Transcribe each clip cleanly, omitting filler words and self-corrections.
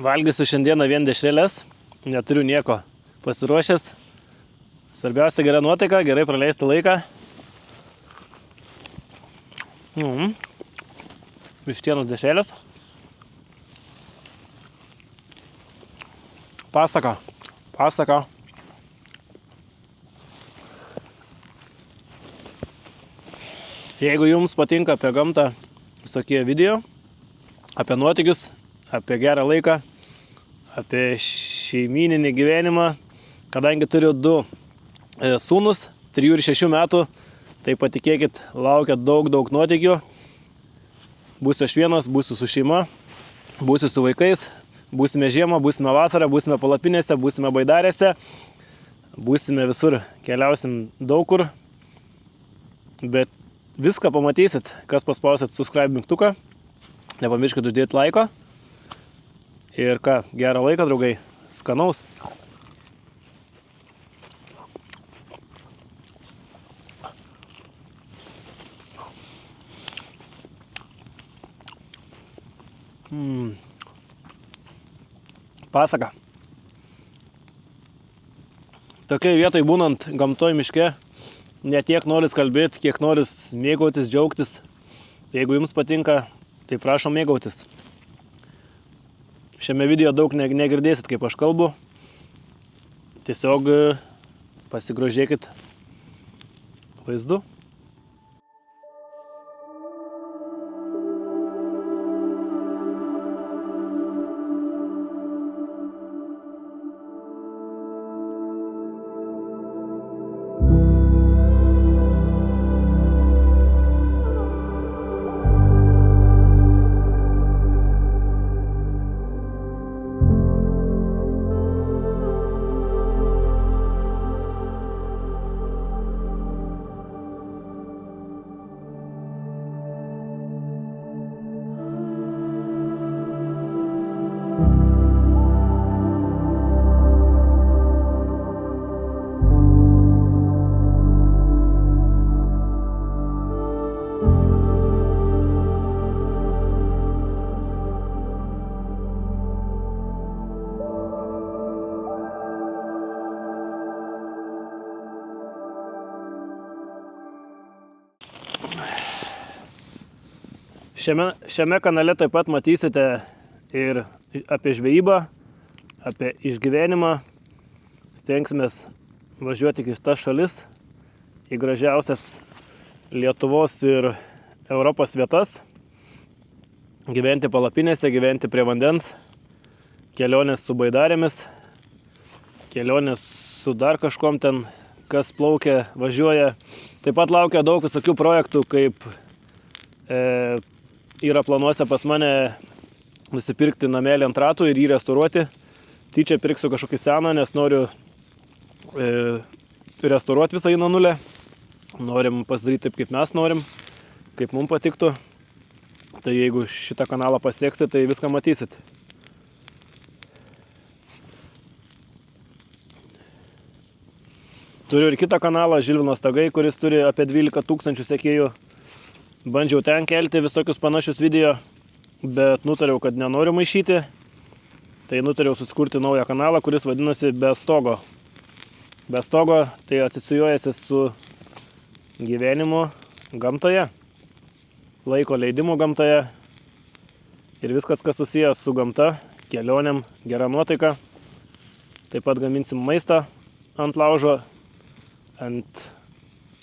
Valgysiu šiandieną vien dešrelės, neturiu nieko pasiruošęs. Svarbiausia gera nuotaika, gerai praleisti laiką. Vištienos dešrelės. Pasaka. Jeigu jums patinka apie gamtą visokie video, apie nuotykius, apie gerą laiką, apie šeimyninį gyvenimą, kadangi turiu 2 sūnus, 3 ir 6 metų, tai patikėkit, laukia daug nuotykių. Būsiu aš vienas, būsiu su šeima, būsiu su vaikais, būsime žiemą, būsime vasarą, būsime palapinėse, būsime baidarėse, būsime visur, keliausim daug kur, bet viską pamatysit, kas paspausit subscribe mygtuką, nepamirškit uždėti laiko ir ką, gerą laiką, draugai, skanaus. Pasaka. Tokiai vietoj būnant gamtoj miške, ne tiek noris kalbėti, kiek noris mėgautis, džiaugtis. Jeigu jums patinka, tai prašom mėgautis. Šiame video daug negirdėsit, kaip aš kalbu. Tiesiog pasigrožėkit vaizdu. Šiame kanale taip pat matysite ir apie žvejybą, apie išgyvenimą. Stengsimės važiuoti į tas šalis, į gražiausias Lietuvos ir Europos vietas. Gyventi palapinėse, gyventi prie vandens, kelionės su baidarėmis, kelionės su dar kažkom ten, kas plaukia, važiuoja. Taip pat laukia daug visokių projektų, kaip yra planuose pas mane nusipirkti namelį ant ratų ir jį restauruoti. Tyčia pirksiu kažkokį seną, nes noriu restauruoti visą į nuo nulę. Norim pasidaryti taip, kaip mes norim, kaip mums patiktų. Tai jeigu šitą kanalą pasieksit, tai viską matysit. Turiu ir kitą kanalą, Žilvinos tagai, kuris turi apie 12 000 sekėjų. Bandžiau ten kelti visokius panašius video, bet nutariau, kad nenoriu maišyti. Tai nutariau susikurti naują kanalą, kuris vadinasi Be stogo. Be stogo tai asocijuojasi su gyvenimu gamtoje, laiko leidimu gamtoje ir viskas, kas susijęs su gamta, kelionėm, gera nuotaika. Taip pat gaminsim maistą ant laužo, ant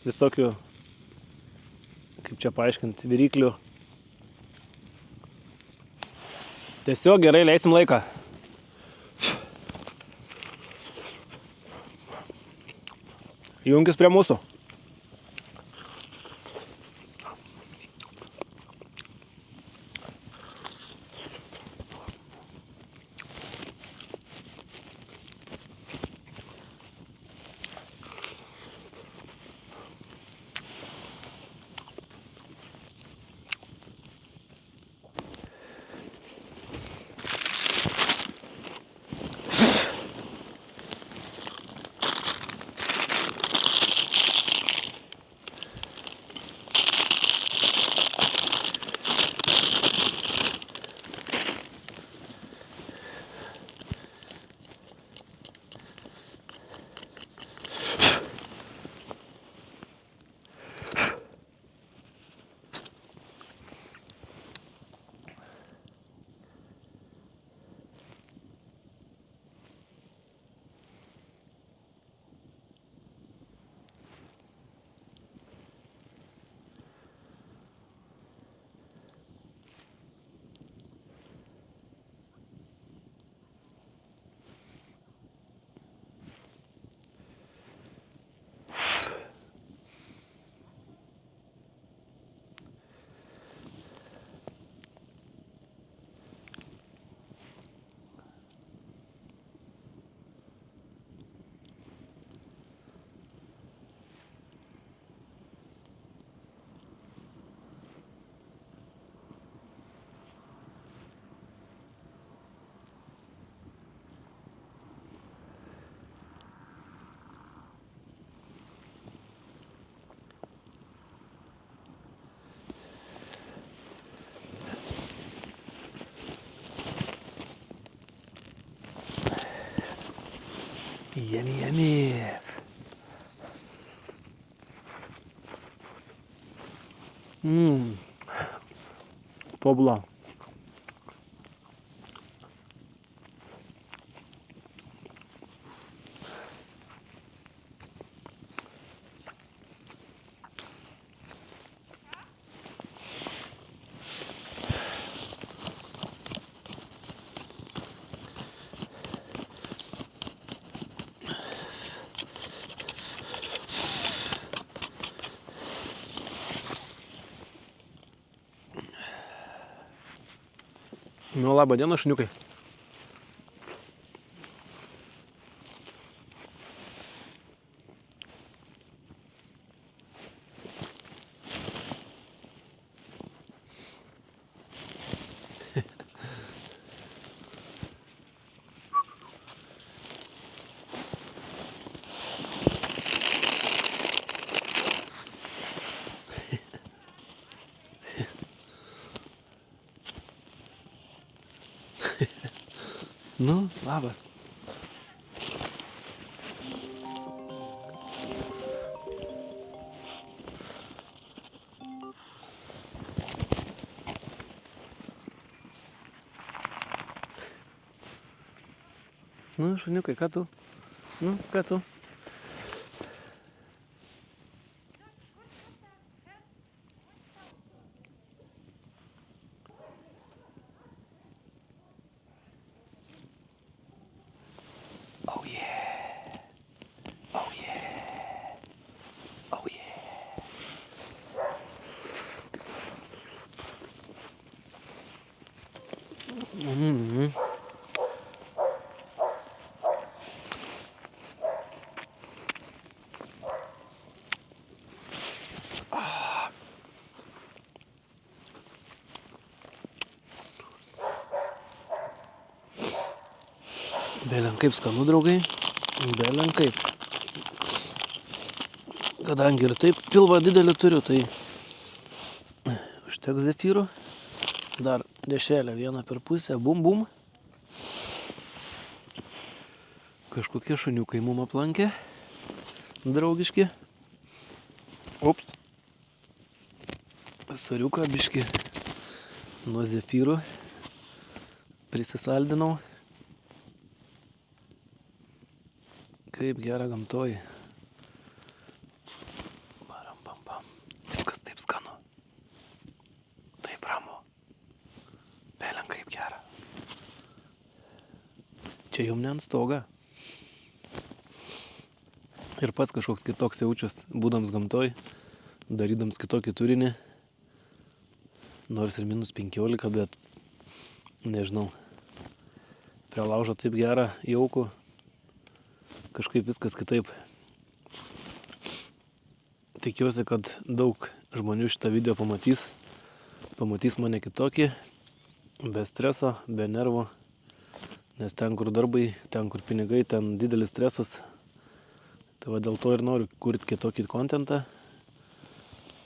visokių, kaip čia paaiškinti, viryklių. Tiesiog gerai leisim laiką. Junkis prie mūsų. Yummy, yummy. Tobula. Nu, labą dieną, šuniukai. Nu, labas. Nu, šuniukai, ką tu? Nu, ką tu? Oh yeah. Oh yeah. Oh yeah. Belenkaip skanu, draugai. Belenkaip. Kadangi ir taip pilvą didelį turiu, tai užteks zefyrų. Dar dešrelę vieną per pusę. Bum, bum. Kažkokie šuniukai mum aplankė. Draugiški. Ups. Soriuką biški nuo zefyrų prisisaldinau. Kaip gera gamtoj. Baram, pam, pam. Viskas taip skanu. Taip ramu. Belen kaip gera. Čia jum ne ant stoga. Ir pats kažkoks kitoks jaučias, būdams gamtoj, darydams kitokį turinį. Nors ir minus 15, bet nežinau. Prie laužo taip gera, jauku. Kažkaip viskas kitaip. Tikiuosi, kad daug žmonių šitą video pamatys. Pamatys mane kitokį. Be streso, be nervų. Nes ten, kur darbai, ten, kur pinigai, ten didelis stresas. Tai va dėl to ir noriu kurti kitokį kontentą.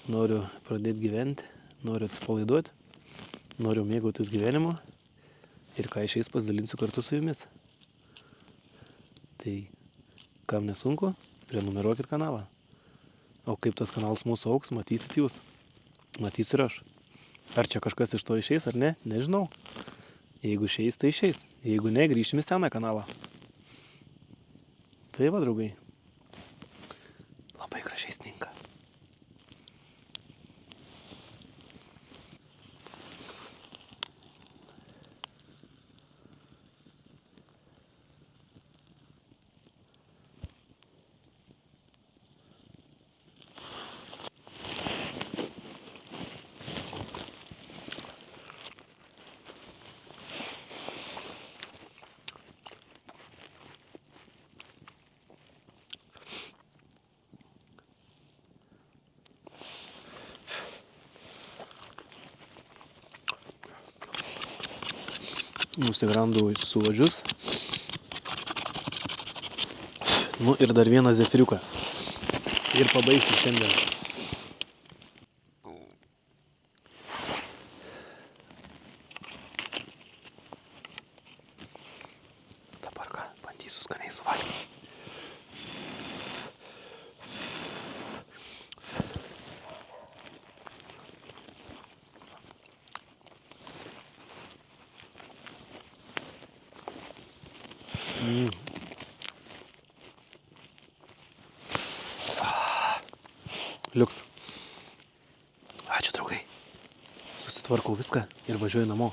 Noriu pradėti gyventi. Noriu atsipalaiduoti. Noriu mėgautis gyvenimu. Ir ką išeis pasidalinsiu kartu su jumis. Tai kam nesunku, prenumeruokit kanalą. O kaip tas kanalas mūsų auks, matysit jūs. Matysiu ir aš. Ar čia kažkas iš to išeis ar ne, nežinau. Jeigu išeis, tai išeis. Jeigu ne, grįšim į seną kanalą. Tai va, draugai. Labai gražiai sninga. Nusigramdau suodžius. Nu ir dar vieną zefiriuką. Ir pabaigsiu šiandien. Dabar ką, bandysiu skaniai suvalgyti. Liuks. Ačiū, draugai. Susitvarkau viską ir važiuoju namo.